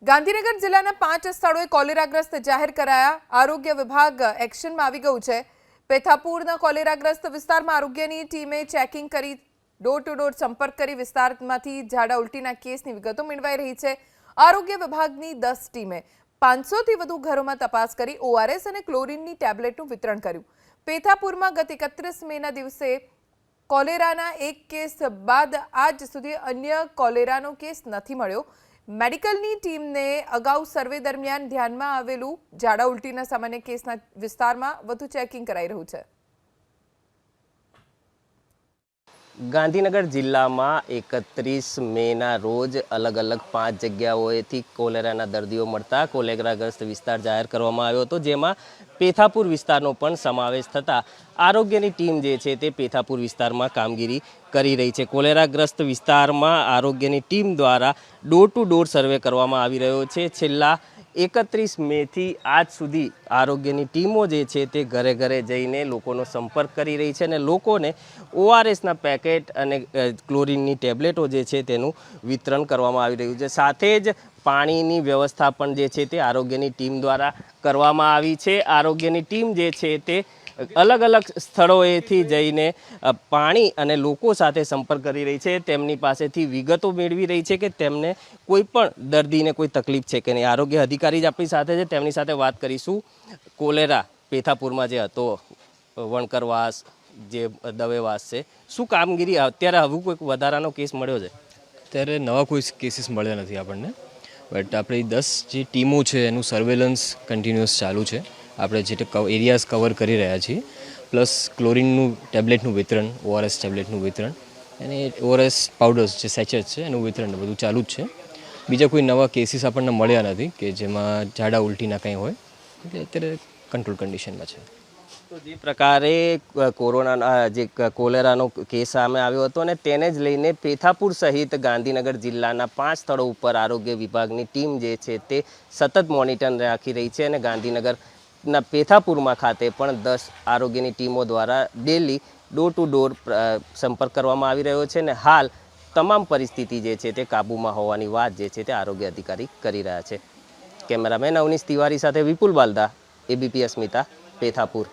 ગાંધીનગર જિલ્લાના 5 સ્થળોએ કોલેરાગ્રસ્ત જાહેર કરાયા। આરોગ્ય વિભાગ એક્શનમાં આવી ગયું છે। પેથાપુરના કોલેરાગ્રસ્ત વિસ્તારમાં આરોગ્યની ટીમે ચેકિંગ કરી ડોર ટુ ડોર સંપર્ક કરી વિસ્તારમાંથી ઝાડા ઉલટીના કેસની વિગતો મેળવાઈ રહી છે। આરોગ્ય વિભાગની 10 ટીમે 500 થી વધુ ઘરોમાં તપાસ કરી ઓઆરએસ અને ક્લોરીનની ટેબ્લેટનું વિતરણ કર્યું। પેથાપુરમાં ગત 31 મેના દિવસે કોલેરાના એક કેસ બાદ આજ સુધી અન્ય કોલેરાનો કેસ નથી મળ્યો। મેડિકલની ટીમને અગાઉ સર્વે દરમિયાન ધ્યાનમાં આવેલું ઝાડા ઉલટીના સામાન્ય કેસના વિસ્તારમાં વધુ ચેકિંગ કરાઈ રહ્યું છે। ગાંધીનગર જિલ્લામાં 31 મેના રોજ અલગ અલગ 5 જગ્યાઓએથી કોલેરાના દર્દીઓ મળતા કોલેરાગ્રસ્ત વિસ્તાર જાહેર કરવામાં આવ્યો હતો, જેમાં પેથાપુર વિસ્તારનો પણ સમાવેશ થતા આરોગ્યની ટીમ જે છે તે પેથાપુર વિસ્તારમાં કામગીરી કરી રહી છે। કોલેરાગ્રસ્ત વિસ્તારમાં આરોગ્યની ટીમ દ્વારા ડોર ટુ ડોર સર્વે કરવામાં આવી રહ્યો છે। છેલ્લા 31 મેથી આજ સુધી આરોગ્યની ટીમો જે છે તે ઘરે ઘરે જઈને લોકોનો સંપર્ક કરી રહી છે અને લોકોને ઓઆરએસના પેકેટ અને ક્લોરીનની ટેબ્લેટો જે છે તેનું વિતરણ કરવામાં આવી રહ્યું છે। સાથે જ પાણીની વ્યવસ્થા પણ જે છે તે આરોગ્યની ટીમ દ્વારા કરવામાં આવી છે। આરોગ્યની ટીમ જે છે તે અલગ અલગ સ્થળોએથી જઈને પાણી અને લોકો સાથે સંપર્ક કરી રહી છે, તેમની પાસેથી વિગતો મેળવી રહી છે કે તેમને કોઈ પણ દર્દીને કોઈ તકલીફ છે કે નહીં। આરોગ્ય અધિકારી જ આપણી સાથે છે, તેમની સાથે વાત કરીશું। કોલેરા પેથાપુરમાં જે હતો, વણકરવાસ જે દવેવાસ છે, શું કામગીરી અત્યારે હવે કોઈ વધારાનો કેસ મળ્યો છે? અત્યારે નવા કોઈ કેસીસ મળ્યા નથી આપણને, બટ આપણી 10 જે ટીમો છે એનું સર્વેલન્સ કન્ટિન્યુઅસ ચાલુ છે। આપણે જે એરિયાઝ કવર કરી રહ્યા છીએ, પ્લસ ક્લોરીનનું ટેબ્લેટનું વિતરણ, ઓઆરએસ ટેબ્લેટનું વિતરણ અને ઓઆરએસ પાવડર્સ જે સેચેટ છે એનું વિતરણ બધું ચાલુ જ છે। બીજા કોઈ નવા કેસીસ આપણને મળ્યા નથી કે જેમાં ઝાડા ઉલટીના કંઈ હોય, એટલે અત્યારે કંટ્રોલ કન્ડિશનમાં છે। તો જે પ્રકારે કોરોનાના જે કોલેરાનો કેસ સામે આવ્યો હતો અને તેને જ લઈને પેથાપુર સહિત ગાંધીનગર જિલ્લાના 5 સ્થળો ઉપર આરોગ્ય વિભાગની ટીમ જે છે તે સતત મોનિટર રાખી રહી છે અને ગાંધીનગરના પેથાપુરમાં ખાતે પણ 10 આરોગ્યની ટીમો દ્વારા ડેલી ડોર ટુ ડોર સંપર્ક કરવામાં આવી રહ્યો છે અને હાલ તમામ પરિસ્થિતિ જે છે તે કાબૂમાં હોવાની વાત જે છે તે આરોગ્ય અધિકારી કરી રહ્યા છે। કેમેરામેન અવનીશ તિવારી સાથે વિપુલ બાલદા, એબીપી અસ્મિતા, પેથાપુર।